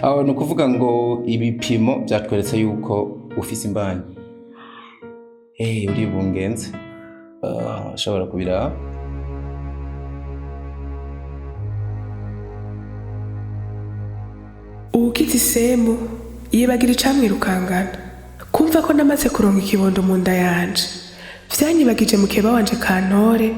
aho ni ukuvuga ngo ibipimo byatweretse yuko ufise imbanyi. Uribungenze ushobora kubiraba. Uwugize isemu yibagira icamwirukangana. Kumva ko namaze kuronka ikibondo mu nda yanje vyanyibagije mukeba wanje Kantore,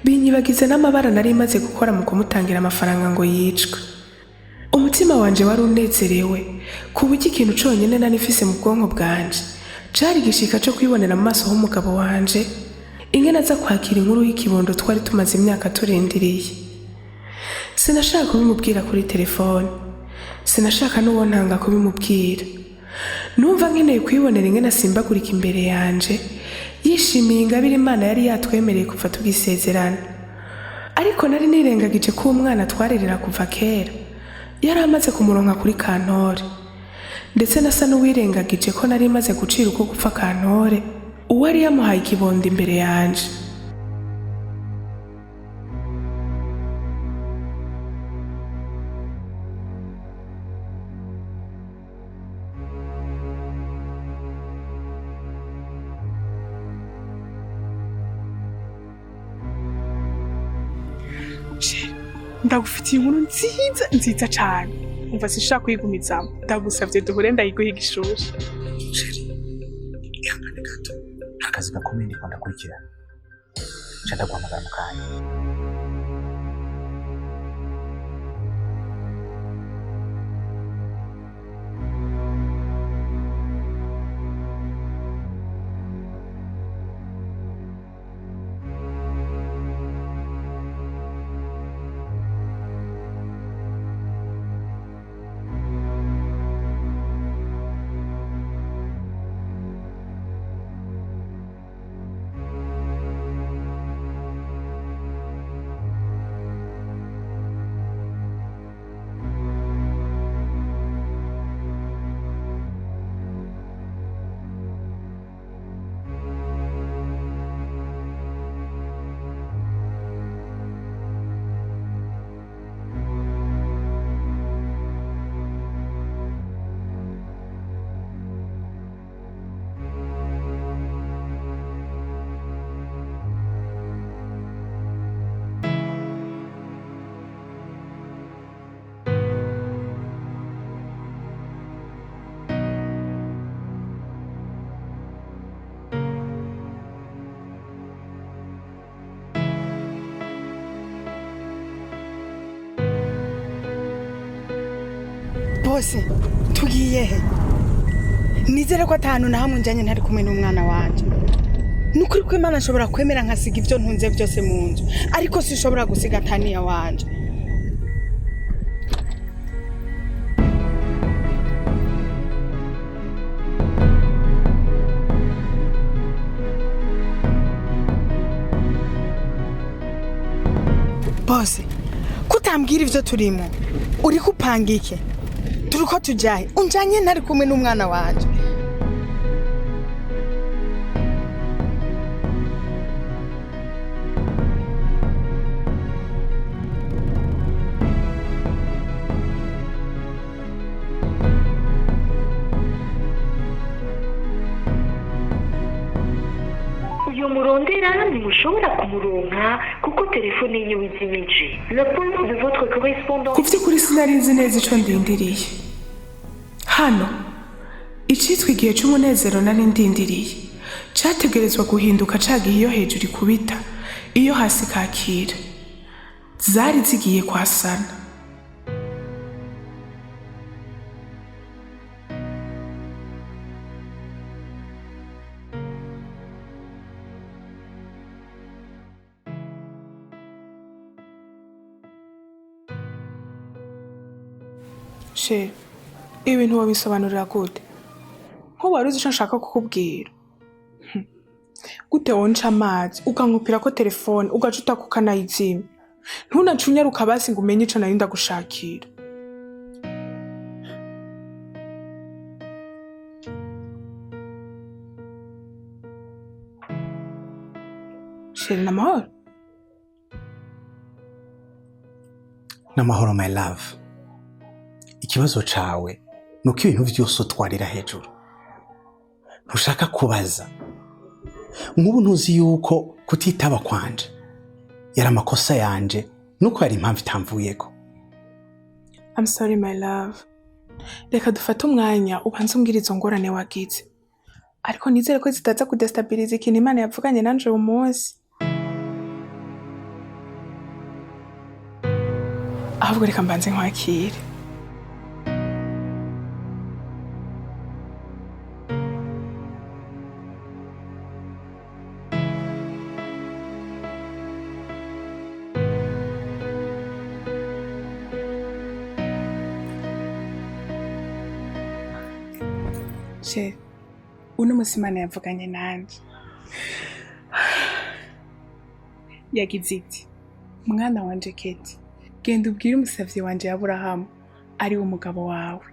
binyibagize n'amabara nari maze gukora mu kumutangira amafaranga ngo yicwe. Umutima wanje wari unezerewe ku buryo ikintu conyene nari mfise mu bwonko bwanje cari igishika co kwibonera mu maso h'umugabo wanje ingene aza kwakira inkuru y'ikibondo twari tumaze imyaka turindiriye. Sinashaka kubimubwira kuri telefone, sinashaka n'uwo ntanga kubimubwira. Numva nkeneye kwibonera ingene asimbagurika imbere yanje yishimiye ingabire Imana yari yatwemereye kuva tugisezerana. Ariko nari nirengagije ko umwana twarerera kuva kera yari amaze kumuronka kuri Kantore, ndetse nasa n'uwirengagije ko nari maze gucira uko gupfa Kantore uwari yamuhaye ikibondo imbere yanje. Ndagufitiye inkuru nziza cyane. Umva sinshaka kuyigumizamo. Ndagusavye duhure ndayiguhiga ishusho. Sheri, ihangane gato. Akazi gakomeye ndiko ndakurikirana. Ndaguhamagara mu kanya. Bose tugiye he? Nizere ko atanu na hamwe njanye ntari kumwe n'umwana wanje. Nukuri ko Imana nshobora kwemera nkasiga ivyo ntunze byose mu nzu, ariko sishobora gusiga Taniya wanje. Bose kutambwira ivyo turimo, uri kupanga iki? Turiko tujahe unjanye ntari kumwe n'umwana wanje. Uyu murondera ntimushobora kumuronka kuko telefone yiwe izimije. Le point de votre correspondant. Ku vy'ukuri sinari nzi neza ico ndindiriye. Hano icitwa igihe c'umunezero nari ndindiriye categerezwa guhinduka cagiye iyo hejuru ikubita iyo hasi kakira. Zari zigiye kwasana. She, ibintu wabisobanurira gute? Nko wari uzi ico nshaka kukubwira. Gute wonca amazi ukankupira ko telefone ugaca utakuka nayizimya. Ntunacunyaruka basi ngo umenye ico nari ndagushakira. She, namahoro? Namahoro my love. ikibazo cawe nuko ibintu vyose utwarira hejuru ntushaka kubaza. Nk'ubu ntuzi yuko kutitaba kwanje yari amakosa yanje nuko yari impamvu itamvuyeko. I'm sorry my love. Reka dufate umwanya ubanze umbwira izo ngorane wagize. Ariko nizere ko zitaza kudestabiliza ikintu Imana yavuganye nanje uyu munsi. Ahubwo reka mbanze nkwakire. Che, uno musi Imana yavuganye nanje. Yagize iti, mwana wanje Keti, genda ubwire umusavyi wanje Aburahamu ari umugabo wawe.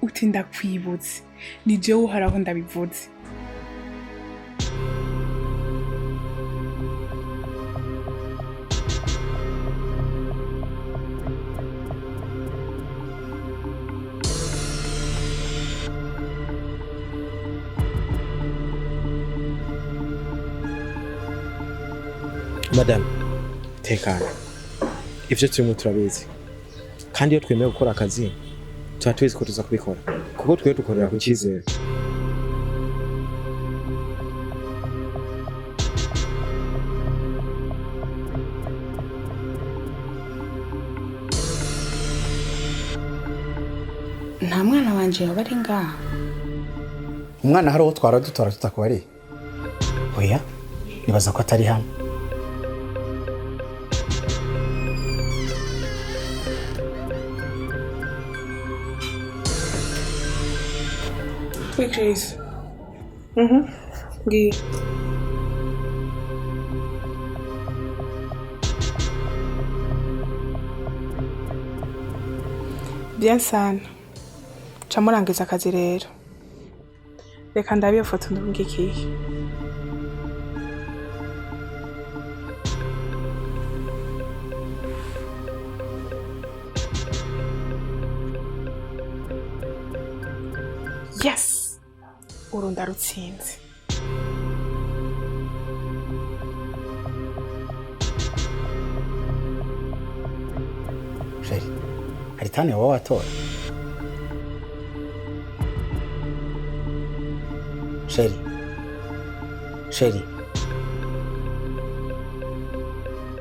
Uti ndakwibutse, ni jewe uharaho ndabivuze. Madame, tekana. Ivyo turimo turabizi. Kandi iyo twemeye gukora akazi, tuba tuzi ko tuza kubikora. Kuko twe dukorera ku cyizere. Nta mwana wanje yoba ari ngaha. Umwana hari uwo twara dutora tutakubari. Oya, nibaza ko atari hano. Oui, Chris. Ngiye. Bien sana. Camurangiza akazi rero. Reka ndabiye foto ndungikiye. Yes. Urunda rutsinze. Sheri, hari tane wowe watora. Sheri.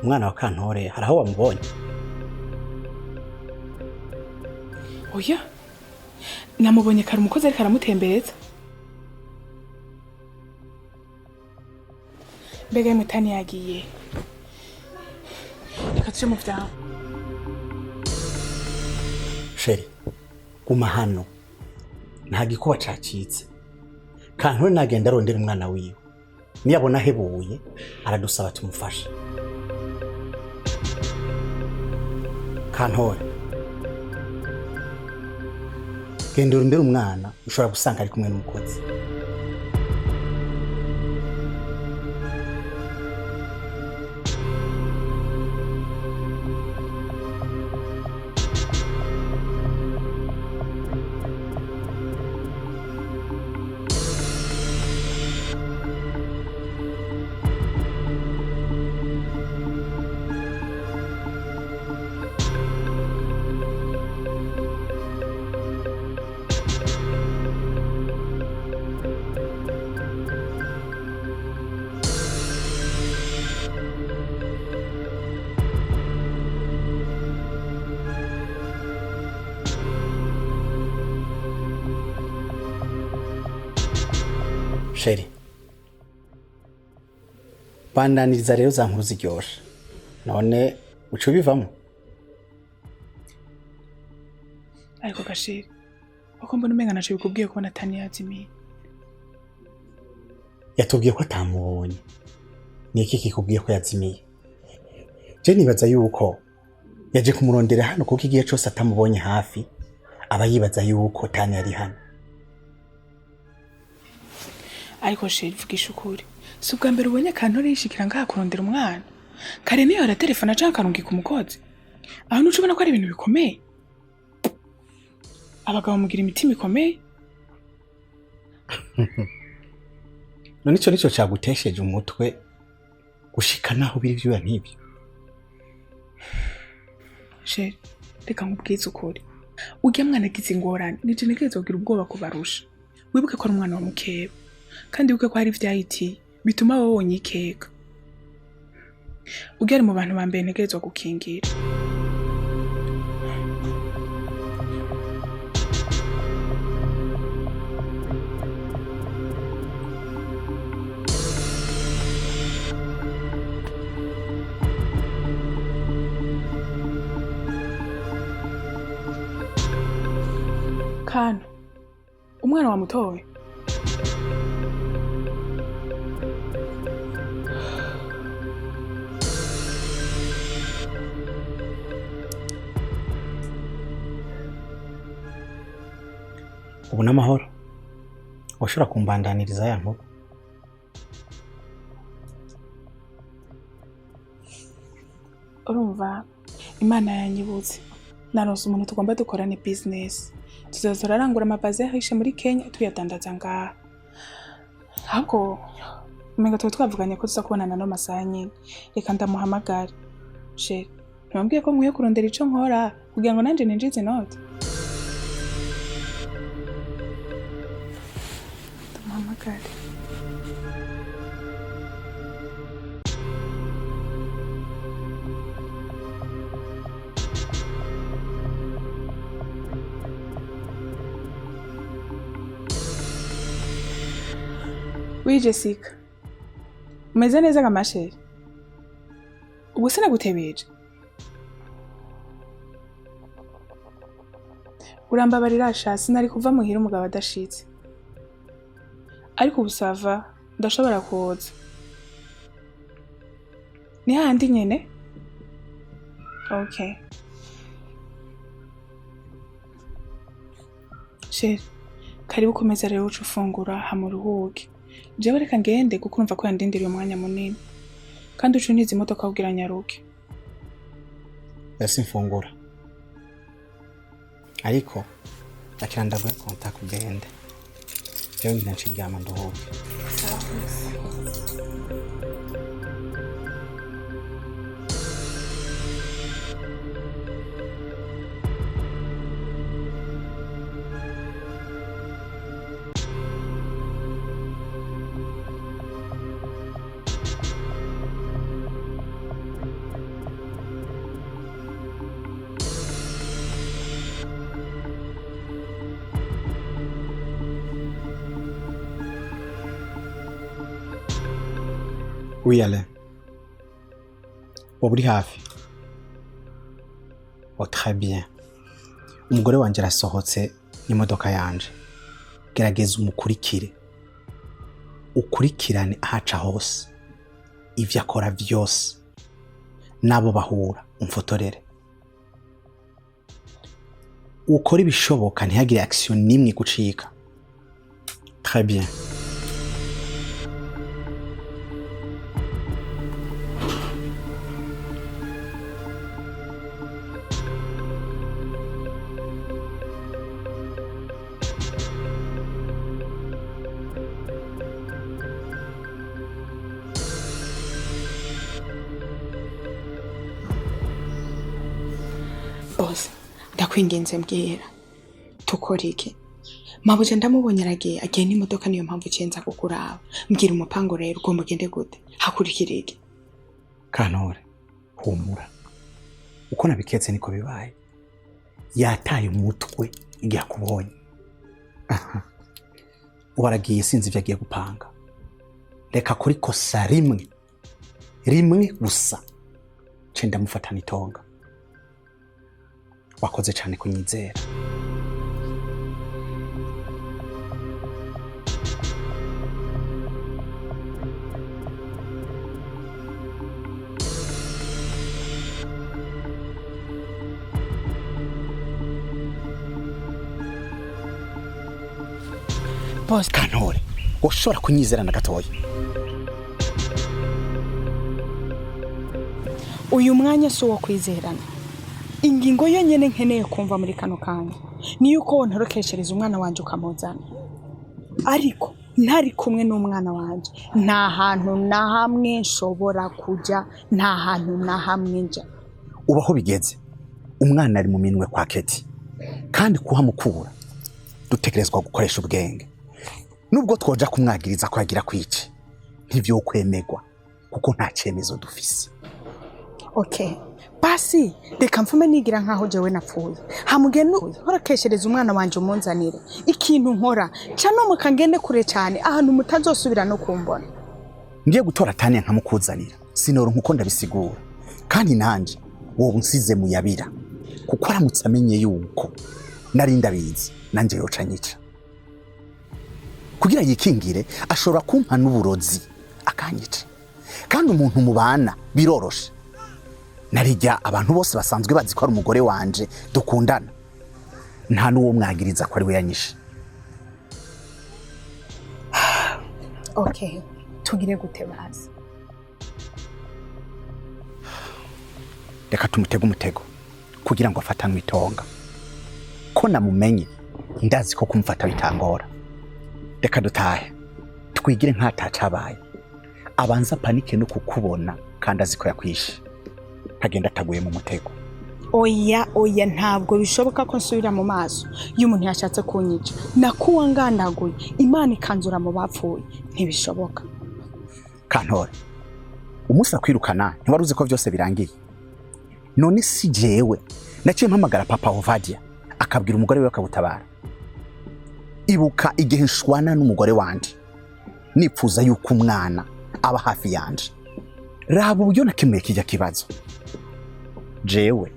Umwana wa Kantore hari aho wamubonye? Oya. Namubonye kare umukozi ariko aramutembereza. Mbega mutani yagiye. Reka tuje mu vyawe. Sheri, guma hano. Nta gikuba cacitse. Kantore nagenda arondera umwana wiwe. Niyabona hebuye aradusaba tumufashe. Kantore, genda urondera umwana ushobora gusanga ari kumwe n'umukozi. Sheri, bandaniriza rero za nkuru ziryoshe. None uco bivamo? Ariko Gasheri, uko mbona umenga naco bikubwiye ko Natani yazimiye. Yatubwiye ko atamubonye. Ni iki kikubwiye ko yazimiye? Je nibaza yuko yaje kumurondera hano kuko igihe cyose atamubonye hafi aba yibaza yuko Tani ari hano. Ariko Sheri vugisha ukuri. Si ubwa mbere ubonye Kantore yishikira ngaha kurondera umwana. Kare niyo aratelefona canke akarungika umukozi. Aho nuco ubona ko ari ibintu bikomeye. abagabo mugira imitima ikomeye. none ico nico cagutesheje umutwe gushika naho biri vyuya nk'ibyo. Sheri, reka nkubwize ukuri. Ujya mwana agize ingorane, nije ntegerezwa kugira ubwoba kubarusha. Wibuke ko ari umwana wa mukeba. Kandi wibuke ko hari ivyahitiye bituma wowe wonyikeka. Ujya ari mu bantu ba mbere ntegerezwa gukingira. Kana, umwana wamutowe? Ubu n'amahoro washobora kumbandaniriza ya nkuru. Urumva, Imana yanyibutse. Naronse umuntu tugomba dukorane business. Tuzoza turarangura amabaze yahishe muri Kenya tuyadandaza ngaha. Ahubwo umenga twavuganye ko tuza kubonana no masaha nyine. Reka ndamuhamagara. Sheri, ntibambwiye ko nkwiye kurondera ico nkora kugira ngo nanje ninjize inote. Ndamuhamagara. Oui, Jessica. Umeze neza nka masheri? Ubu sinagutebeje. Urambabarira sha, sinari kuva muhira umugabo adashitse. Ariko ubusava ndashobora kuza. Ni handi nyene? Okay. Sheri, karibu komeza rero uca ufungura hamuruhuke. Jewe reka ngende kuko urumva ko yandindiriye umwanya munini. Kandi ucu nizi imodoka kugira nyaruke. Yasi mfungura. Ariko akira ndaguhe contact ugende. Jewe ngina nshigama nduhuke. Oui, Alain. Waburi hafi. Oh, très bien. Umugore wanje arasohotse n'imodoka yanje. Gerageza umukurikire. Ukurikirane ahaca hose. Ivyo akora vyose. Nabo bahura, umfotorere. Ukora ibishoboka ntihagire action nimwe gucika. Très bien. Boss, ndakwingenze mbwira. Tukora iki? Mabuje ndamubonye aragiye agiye n'imodoka niyo mpamvu cenza kukuraba. Mbwira umupango rero ugomba gende gute? Hakurikira iki? Kantore, humura. Uko nabiketse niko bibaye. Yataye umutwe igihe akubonye. Ubaragiye sinzi ivyo agiye gupanga. Reka kuri kosa rimwe gusa. Cenda mufatana itonga. Wakoze cyane kunyizera. Boss Kantore, ushobora kunyizera na gatoya. Uyu mwanya so wo kwizerana. Ingingo yonyene nkeneye kumva muri kano kanya. ni yuko wontorokeshereza umwana wanje ukamuzana, ariko ntari kumwe n'umwana wanje nta hantu na hamwe nshobora kujya, nta hantu na hamwe nja. Ubaho bigeze umwana ari mu minwe kwa Keti, kandi kuhamukura dutegerezwa gukoresha ubwenge. Nubwo twoja kumwagiriza ko yagira kwica, ntivyo kwemegwa kuko nta cyemezo dufise. Okay, basi reka mfume nigira nkaho jewe napfuye, hamugene ntorokeshereza umwana wanje umunzanire. Ikintu nkora cyane mukangende kure cyane ahantu mutazosubira no kumbona. Ngiye gutora Tania nkamukuzanira, sinoro nkuko ndabisigura, kandi nanje wowe unsize muyabira, kuko aramutse amenye yuko nari ndabizi nanje yoca nyica. Kugira yikingire ashobora kumpa n'uburozi akanyica, kandi umuntu mubana biroroshe. Narijya abantu bose basanzwe bazi ko ari umugore wanje dukundana, nta n'uwo mwagiriza ko ari we yanyishe. Okay, tugire gute bazi? Reka tumutege umutego kugira ngo afatanwe itonga, ko namumenye ndazi ko kumfata bitangora. Reka dutahe twigire nk'atacabaye, abanza panike no kukubona kandi azi ko yakwishe, ntagenda ataguye mu mutego. Oya ntabwo bishoboka ko nsubira mu maso y'umuntu yashatse kunyica, nakuwa ngandaguye Imana ikanzura mu bapfuye, ntibishoboka. Kantore, umunsi akwirukana ntiwaruzi ko byose birangiye. None si jewe naciye mpamagara papa Ovadia akabwira umugore we akabutabara. Ibuka igihe nshwana n'umugore wanje nipfuza yuko umwana aba hafi yanje. Raba uburyo nakemeye kijya kibazo. Jewe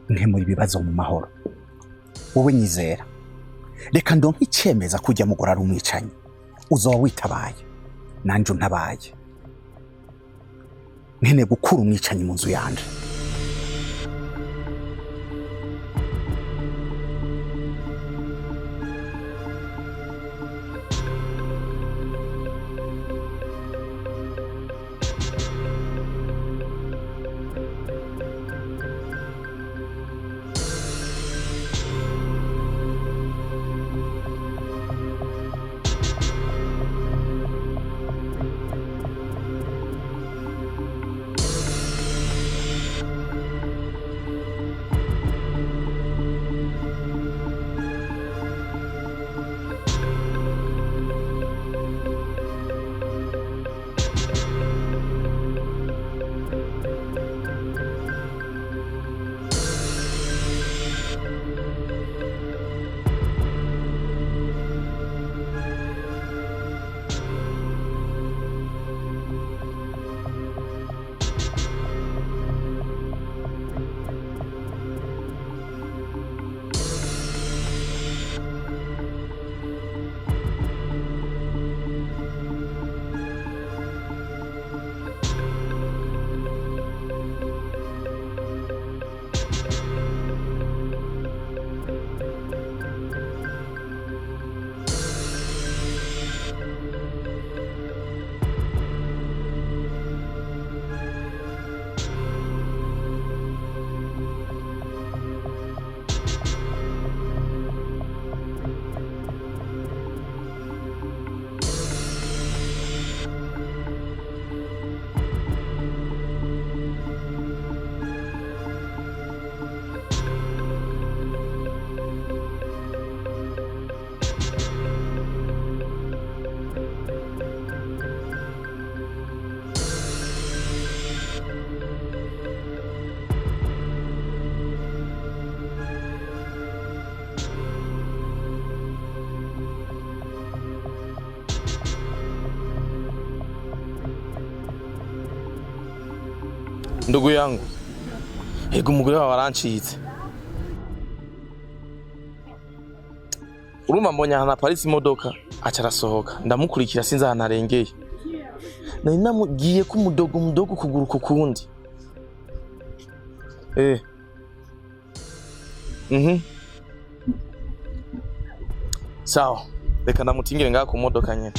nkemura ibibazo mu mahoro, wowe nyizera. Reka ndonke icemeza kujya mugora ari umwicanyi, uzoba witabaye nanje ntabaye. Nkeneye gukura umwicanyi mu nzu yanje. Ndugu yangu, ego umugore wawe arancitse. Uruma mbonye ahantu aparitse imodoka aca arasohoka, ndamukurikira sinzi ahantu arengeye. Nari namugiye ko umudogo kuguru kukundi. Sawa, reka ndamutingire ngaha ku modoka nyene.